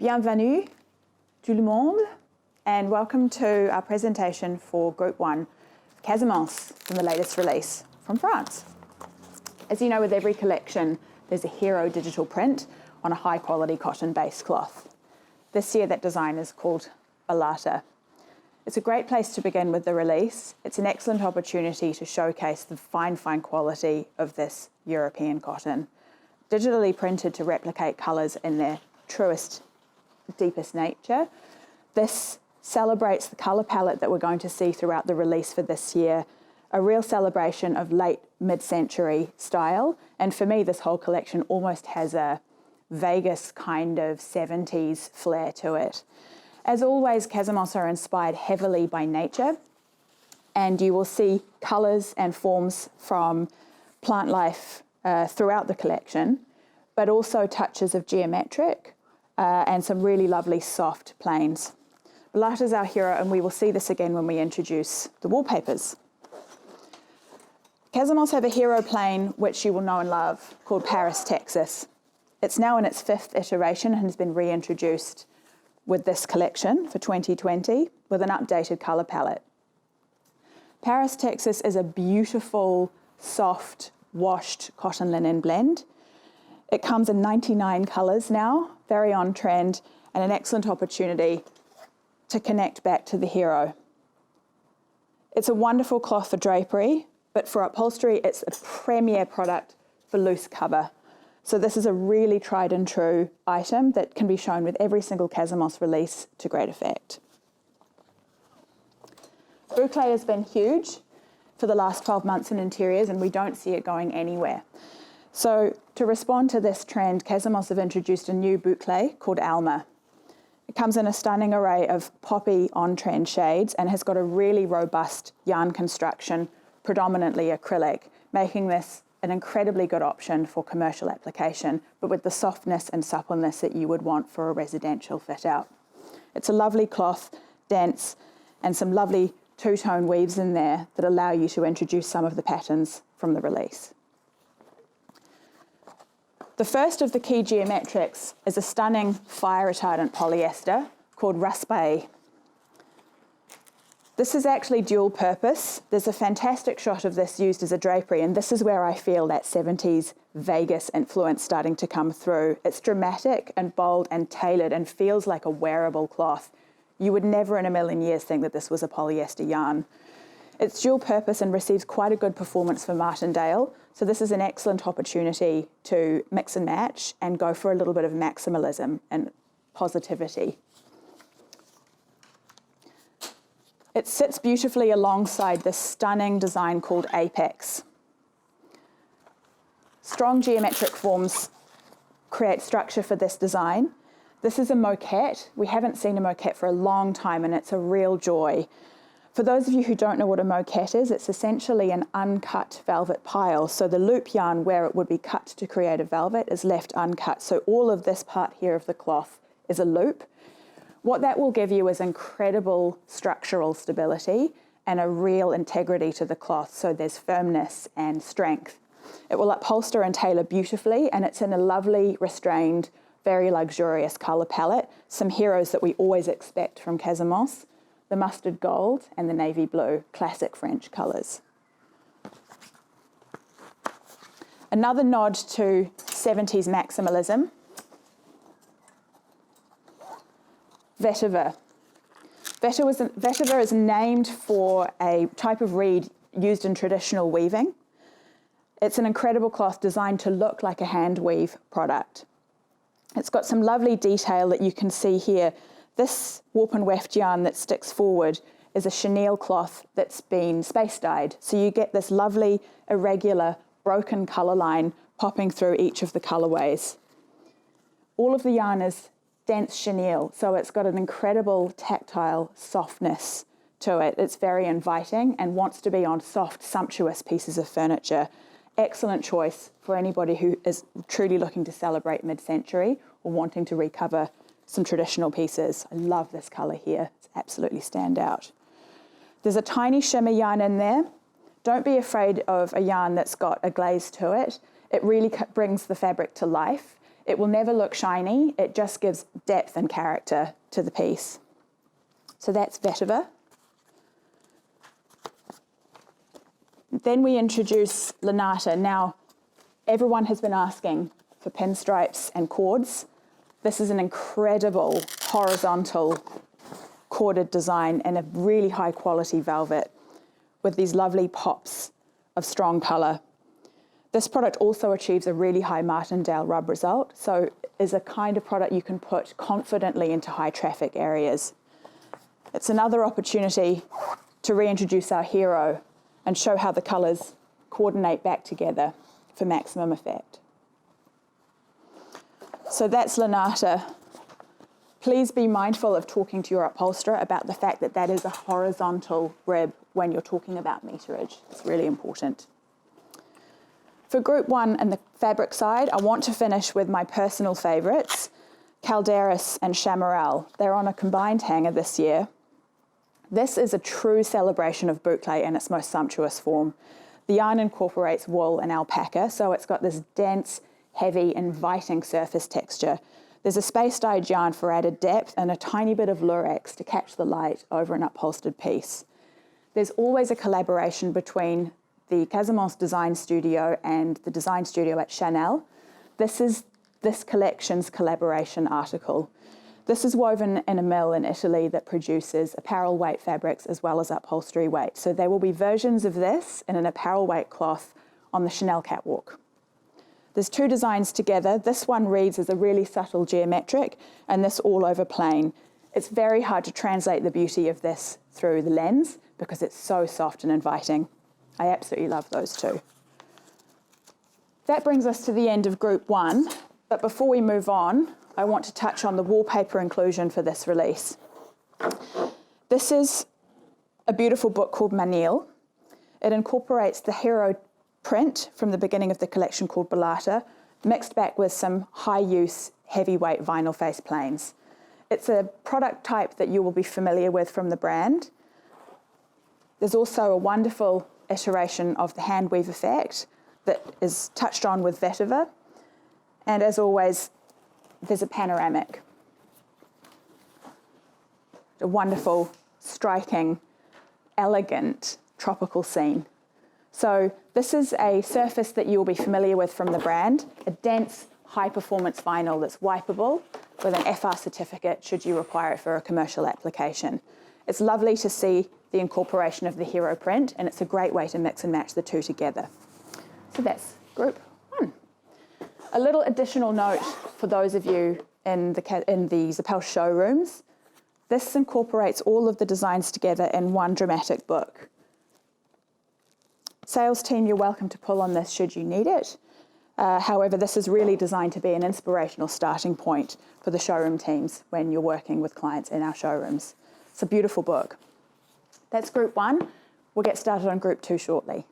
Bienvenue, tout le monde, and welcome to our presentation for Group I of Casamance from the latest release from France. As you know, with every collection, there's a hero digital print on a high quality cotton base cloth. This year that design is called Balata. It's a great place to begin with the release. It's an excellent opportunity to showcase the fine quality of this European cotton, digitally printed to replicate colours in their truest, deepest nature. This celebrates the colour palette that we're going to see throughout the release for this year, a real celebration of late mid-century style. And for me, this whole collection almost has a Vegas kind of 70s flair to it. As always, Casamance are inspired heavily by nature, and you will see colours and forms from plant life throughout the collection, but also touches of geometric and some really lovely soft plains. Balata is our hero, and we will see this again when we introduce the wallpapers. Casamance have a hero plane which you will know and love called Paris, Texas. It's now in its 5th iteration and has been reintroduced with this collection for 2020 with an updated colour palette. Paris, Texas is a beautiful, soft, washed cotton linen blend. It comes in 99 colours now, very on trend, and an excellent opportunity to connect back to the hero. It's a wonderful cloth for drapery, but for upholstery, it's a premier product for loose cover. So this is a really tried and true item that can be shown with every single Casamance release to great effect. Boucle has been huge for the last 12 months in interiors, and we don't see it going anywhere. So to respond to this trend, Casamance have introduced a new boucle called Alma. It comes in a stunning array of poppy on-trend shades and has got a really robust yarn construction, predominantly acrylic, making this an incredibly good option for commercial application, but with the softness and suppleness that you would want for a residential fit out. It's a lovely cloth, dense, and some lovely two-tone weaves in there that allow you to introduce some of the patterns from the release. The first of the key geometrics is a stunning fire-retardant polyester called Raspail. This is actually dual purpose. There's a fantastic shot of this used as a drapery, and this is where I feel that 70s Vegas influence starting to come through. It's dramatic and bold and tailored and feels like a wearable cloth. You would never in a million years think that this was a polyester yarn. It's dual purpose and receives quite a good performance for Martindale, so this is an excellent opportunity to mix and match and go for a little bit of maximalism and positivity. It sits beautifully alongside this stunning design called Apex. Strong geometric forms create structure for this design. This is a moquette. We haven't seen a moquette for a long time, and it's a real joy. For those of you who don't know what a moquette is, it's essentially an uncut velvet pile. So the loop yarn where it would be cut to create a velvet is left uncut. So all of this part here of the cloth is a loop. What that will give you is incredible structural stability and a real integrity to the cloth. So there's firmness and strength. It will upholster and tailor beautifully, and it's in a lovely, restrained, very luxurious colour palette. Some heroes that we always expect from Casamance: the mustard gold and the navy blue, classic French colours. Another nod to 70s maximalism. Vetiver. Vetiver is named for a type of reed used in traditional weaving. It's an incredible cloth designed to look like a hand weave product. It's got some lovely detail that you can see here. This warp and weft yarn that sticks forward is a chenille cloth that's been space dyed. So you get this lovely, irregular, broken colour line popping through each of the colourways. All of the yarn is dense chenille, so it's got an incredible tactile softness to it. It's very inviting and wants to be on soft, sumptuous pieces of furniture. Excellent choice for anybody who is truly looking to celebrate mid-century or wanting to recover some traditional pieces. I love this colour here. It's absolutely stand out. There's a tiny shimmer yarn in there. Don't be afraid of a yarn that's got a glaze to it. It really brings the fabric to life. It will never look shiny, it just gives depth and character to the piece. So that's Vetiver. Then we introduce Lanata. Now, everyone has been asking for pinstripes and cords. This is an incredible horizontal corded design and a really high quality velvet with these lovely pops of strong colour. This product also achieves a really high martindale rub result, so is a kind of product you can put confidently into high traffic areas. It's another opportunity to reintroduce our hero and show how the colours coordinate back together for maximum effect. So that's Lanata. Please be mindful of talking to your upholsterer about the fact that that is a horizontal rib when you're talking about meterage. It's really important. For Group 1 and the fabric side, I want to finish with my personal favourites, Calderas and Chamarel. They're on a combined hanger this year. This is a true celebration of boucle in its most sumptuous form. The yarn incorporates wool and alpaca, so it's got this dense, heavy, inviting surface texture. There's a space-dyed yarn for added depth and a tiny bit of lurex to catch the light over an upholstered piece. There's always a collaboration between the Casamance design studio and the design studio at Chanel. This is this collection's collaboration article. This is woven in a mill in Italy that produces apparel weight fabrics as well as upholstery weight. So there will be versions of this in an apparel weight cloth on the Chanel catwalk. There's two designs together. This one reads as a really subtle geometric and this all over plain. It's very hard to translate the beauty of this through the lens because it's so soft and inviting. I absolutely love those two. That brings us to the end of Group 1, but before we move on, I want to touch on the wallpaper inclusion for this release. This is a beautiful book called Manille. It incorporates the hero print from the beginning of the collection called Balata, mixed back with some high-use, heavyweight vinyl face planes. It's a product type that you will be familiar with from the brand. There's also a wonderful iteration of the hand weave effect that is touched on with Vetiver. And as always, there's a panoramic. A wonderful, striking, elegant tropical scene. So this is a surface that you'll be familiar with from the brand, a dense, high-performance vinyl that's wipeable with an FR certificate should you require it for a commercial application. It's lovely to see the incorporation of the hero print, and it's a great way to mix and match the two together. So that's Group 1. A little additional note for those of you in the Zepel showrooms. This incorporates all of the designs together in one dramatic book. Sales team, you're welcome to pull on this should you need it. However, this is really designed to be an inspirational starting point for the showroom teams when you're working with clients in our showrooms. It's a beautiful book. That's Group 1. We'll get started on Group 2 shortly.